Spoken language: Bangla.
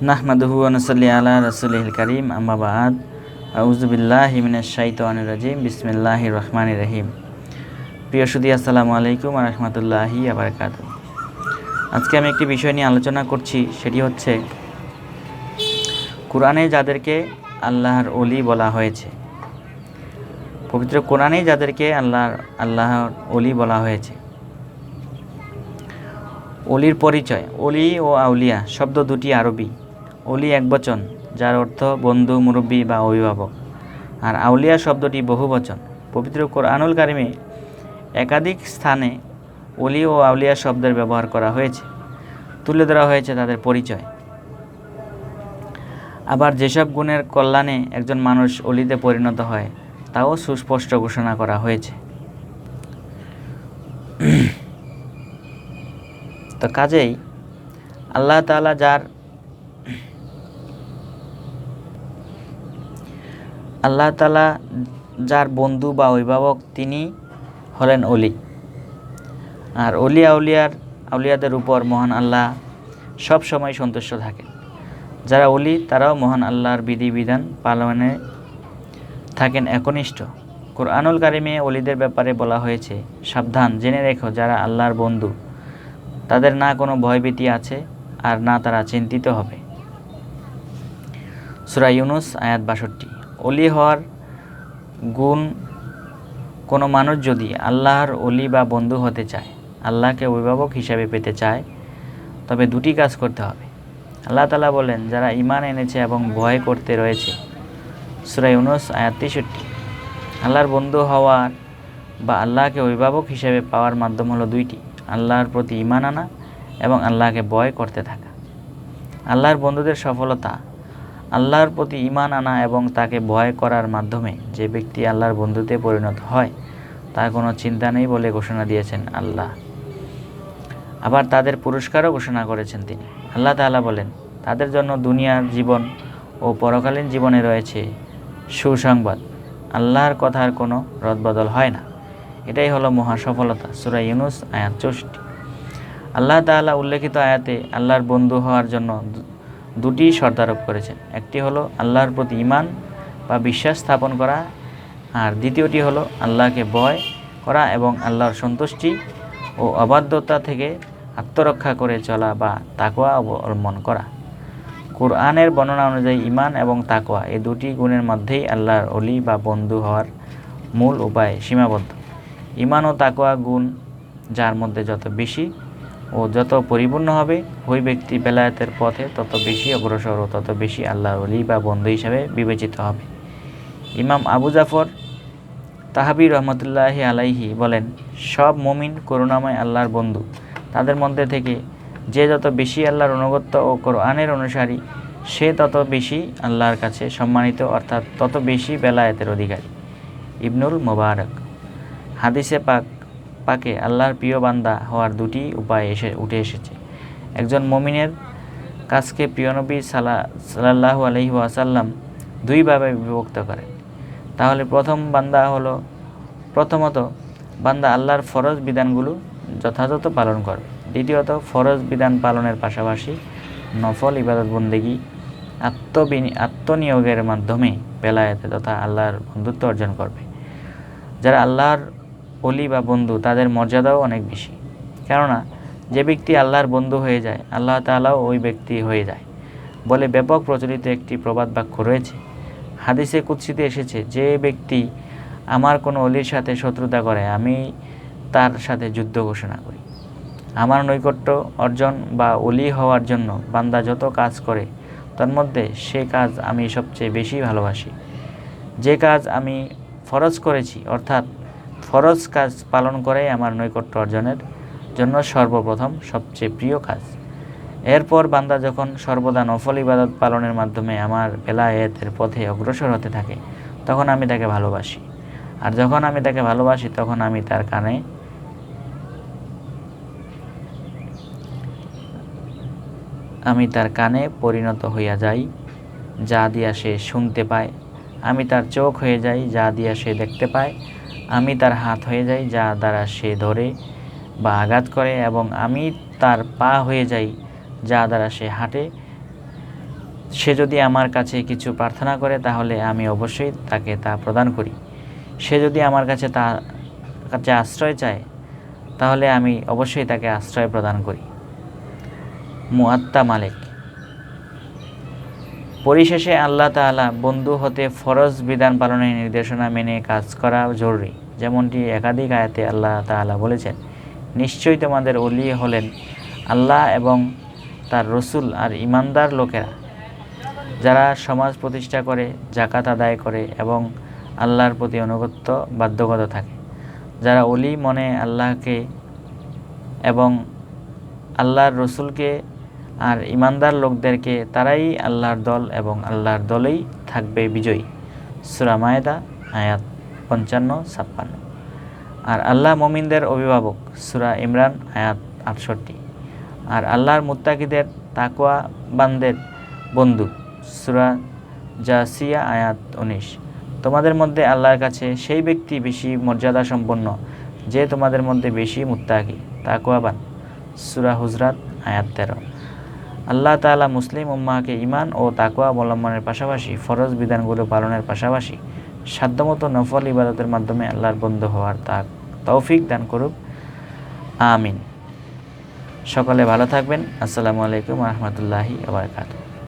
নাহমাদুহু ওয়া নুসাল্লি আলা রাসূলিল কারীম, আম্মা বা'দ। আউযু বিল্লাহি মিনাশ শাইতানির রাজীম। বিসমিল্লাহির রহমানির রহিম। প্রিয় সুধী, আসসালামু আলাইকুম ওয়া রাহমাতুল্লাহি ওয়া বারাকাতুহু। আজকে আমি একটি বিষয় নিয়ে আলোচনা করছি, সেটি হচ্ছে কোরআনে যাদেরকে আল্লাহর ওলি বলা হয়েছে, পবিত্র কোরআনে যাদেরকে আল্লাহর ওলি বলা হয়েছে। ওলির পরিচয়। ওলি ও আউলিয়া শব্দ দুটি আরবি। ওলি একবচন, যার অর্থ বন্ধু, মুরব্বী বা অভিভাবক, আর আউলিয়া শব্দটি বহুবচন। পবিত্র কোরআনুল কারিমে একাধিক স্থানে ওলি ও আউলিয়া শব্দের ব্যবহার করা হয়েছে, তুলে ধরা হয়েছে তাদের পরিচয়। আবার যেসব গুণের কল্যাণে একজন মানুষ ওলিতে পরিণত হয় তাও সুস্পষ্ট ঘোষণা করা হয়েছে। তো কাজেই আল্লাহ তাআলা যার বন্ধু বা অভিভাবক, তিনি হলেন ওলি। আর ওলি আউলিয়াদের উপর মহান আল্লাহ সব সময় সন্তুষ্ট থাকেন। যারা ওলি তারাও মহান আল্লাহর বিধিবিধান পালনে থাকেন একনিষ্ঠ। কোরআনুল কারিমে ওলিদের ব্যাপারে বলা হয়েছে, সাবধান, জেনে রেখো, যারা আল্লাহর বন্ধু তাদের না কোনো ভয়ভীতি আছে আর না তারা চিন্তিত হবে। সূরা ইউনূস আয়াত ৬২। ওলি হওয়ার গুণ। কোনো মানুষ যদি আল্লাহর ওলি বা বন্ধু হতে চায়, আল্লাহকে অভিভাবক হিসাবে পেতে চায়, তবে দুটি কাজ করতে হবে। আল্লাহ তাআলা বলেন, যারা ঈমান এনেছে এবং ভয় করতে রয়েছে। সূরা ইউনূস আয়াত ৬৩। আল্লাহর বন্ধু হওয়ার বা আল্লাহকে অভিভাবক হিসেবে পাওয়ার মাধ্যম হলো দুইটি: আল্লাহর প্রতি ঈমান আনা এবং আল্লাহকে ভয় করতে থাকা। আল্লাহর বন্ধুদের সফলতা আল্লাহর প্রতি ঈমান আনা এবং তাকে ভয় করার মাধ্যমে। যে ব্যক্তি আল্লাহর বন্ধুতে পরিণত হয় তার কোনো চিন্তা নেই বলে ঘোষণা দিয়েছেন আল্লাহ। আবার তাদের পুরস্কারও ঘোষণা করেছেন তিনি। আল্লাহ তাআলা বলেন, তাদের জন্য দুনিয়ার জীবন ও পরকালীন জীবনে রয়েছে সুসংবাদ। আল্লাহর কথার কোনো রদবদল হয় না। এটাই হলো মহা সফলতা। সূরা ইউনূস আয়াত ৬৪। আল্লাহ তাআলা উল্লেখিত আয়াতে আল্লাহর বন্ধু হওয়ার জন্য দুটি শর্ত আরোপ করেছেন। একটি হলো আল্লাহর প্রতি ঈমান বা বিশ্বাস স্থাপন করা, আর দ্বিতীয়টি হলো আল্লাহকে ভয় করা এবং আল্লাহর সন্তুষ্টি ও অবাধ্যতা থেকে আত্মরক্ষা করে চলা বা তাকওয়া অবলম্বন করা। কোরআনের বর্ণনা অনুযায়ী ঈমান এবং তাকওয়া এই দুটি গুণের মধ্যেই আল্লাহর ওলি বা বন্ধু হওয়ার মূল উপায় সীমাবদ্ধ। ঈমান ও তাকওয়া গুণ যার মধ্যে যত বেশি ও যত পরিপূর্ণ হবে, ওই ব্যক্তি বেলায়েতের পথে তত বেশি অগ্রসর ও তত বেশি আল্লাহর ওলি বা বন্ধু হিসাবে বিবেচিত হবে। ইমাম আবু জাফর তাহাবী রহমতুল্লাহি আলাইহি বলেন, সব মুমিন করুণাময় আল্লাহর বন্ধু। তাদের মধ্যে থেকে যে যত বেশি আল্লাহর অনুগত্য ও কোরআনের অনুসারী, সে তত বেশি আল্লাহর কাছে সম্মানিত, অর্থাৎ তত বেশি বেলায়েতের অধিকারী। ইবনুল মুবারক। হাদিসে পাকে আল্লাহর প্রিয় বান্দা হওয়ার দুটি উপায় উঠে এসেছে। একজন মুমিনের কাজকে প্রিয় নবী সাল্লাল্লাহু আলাইহি ওয়াসাল্লাম দুইভাবে বিভক্ত করেন। তাহলে প্রথমত বান্দা আল্লাহর ফরজ বিধানগুলো যথাযথ পালন করবে। দ্বিতীয়ত ফরজ বিধান পালনের পাশাপাশি নফল ইবাদত বন্দেগী আত্মনিয়োগের মাধ্যমে বেলায়েতে তথা আল্লাহর বন্ধুত্ব অর্জন করবে। যারা আল্লাহর ওলি বা বন্ধু, তাদের মর্যাদাও অনেক বেশি। কেননা যে ব্যক্তি আল্লাহর বন্ধু হয়ে যায়, আল্লাহ তাআলাও ওই ব্যক্তি হয়ে যায় বলে ব্যাপক প্রচলিত একটি প্রবাদ বাক্য রয়েছে। হাদিসে কুদসিতে এসেছে, যে ব্যক্তি আমার কোনো ওলির সাথে শত্রুতা করে, আমি তার সাথে যুদ্ধ ঘোষণা করি। আমার নৈকট্য অর্জন বা ওলি হওয়ার জন্য বান্দা যত কাজ করে, তন্মধ্যে সে কাজ আমি সবচেয়ে বেশি ভালোবাসি। যে কাজ আমি ফরজ করেছি, অর্থাৎ ফরজ কাজ পালন করাই আমার নৈকট্য অর্জনের জন্য সর্বপ্রথম সবচেয়ে প্রিয় কাজ। এরপর বান্দা যখন সর্বদা নফল ইবাদত পালনের মাধ্যমে আমার বেলায়েতের পথে অগ্রসর হতে থাকে, তখন আমি তাকে ভালোবাসি। আর যখন আমি তাকে ভালোবাসি, তখন আমি তার কানে পরিণত হইয়া যাই, যা দিয়া সে শুনতে পায়। আমি তার চোখ হয়ে যাই, যা দিয়া সে দেখতে পায়। আমি তার হাত হয়ে যাই, যা দ্বারা সে ধরে বা আঘাত করে, এবং আমি তার পা হয়ে যাই, যা দ্বারা সে হাঁটে। সে যদি আমার কাছে কিছু প্রার্থনা করে তাহলে আমি অবশ্যই তাকে তা প্রদান করি। সে যদি আমার কাছে আশ্রয় চায় তাহলে আমি অবশ্যই তাকে আশ্রয় প্রদান করি। মুআত্তা মালিক। পরিশেষে আল্লাহ তাআলা বন্ধু হতে ফরজ বিধান পালনের নির্দেশনা মেনে কাজ করা জরুরি। যেমনটি একাধিক আয়াতে আল্লাহ তাআলা বলেছেন, নিশ্চয়ই তোমাদের ওলি হলেন আল্লাহ এবং তার রসুল আর ঈমানদার লোকেরা, যারা সমাজ প্রতিষ্ঠা করে, যাকাত আদায় করে এবং আল্লাহর প্রতি আনুগত্য বাধ্যগত থাকে। যারা ওলি মনে আল্লাহকে এবং আল্লাহর রসুলকে আর ঈমানদার লোকদেরকে, তারাই আল্লাহর দল এবং আল্লাহর দলেই থাকবে বিজয়ী। সূরা মায়েদা আয়াত 55-56। আর আল্লাহ মুমিনদের অভিভাবক। সূরা ইমরান আয়াত 68। আর আল্লাহর মুত্তাকিদের তাকওয়াবানদের বন্ধু। সূরা জাসিয়া আয়াত 19। তোমাদের মধ্যে আল্লাহর কাছে সেই ব্যক্তি বেশি মর্যাদা সম্পন্ন যে তোমাদের মধ্যে বেশি মুত্তাকি, তাকওয়াবান। সূরা হুজরাত আয়াত 13। আল্লাহ তাআলা মুসলিম উম্মাহকে ঈমান ও তাকওয়া অবলম্বনের পাশাপাশি ফরজ বিধানগুলো পালনের পাশাপাশি সাধ্যমতো নফল ইবাদতের মাধ্যমে আল্লাহর বন্ধু হওয়ার তৌফিক দান করুক। আমিন। সকলে ভালো থাকবেন। আসসালামু আলাইকুম ওয়া রাহমাতুল্লাহি ওয়া বারাকাতুহু।